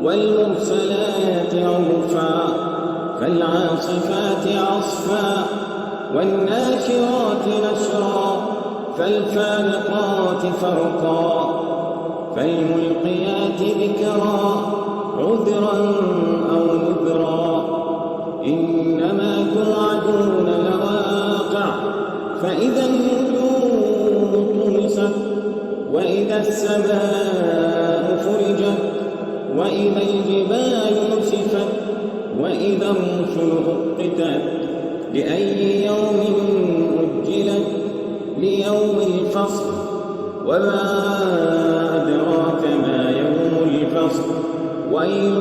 والمرسلات عرفا فالعاصفات عصفا والناشرات نشرا فالفارقات فرقا فالملقيات ذكرا عذرا أو نذرا إنما توعدون لواقع فإذا النجوم طمست وإذا السماء فرجت وإذا الجبال نسفت وإذا الرسل أقتت لأي يوم أجلت ليوم الفصل وما أدراك ما يوم الفصل ويل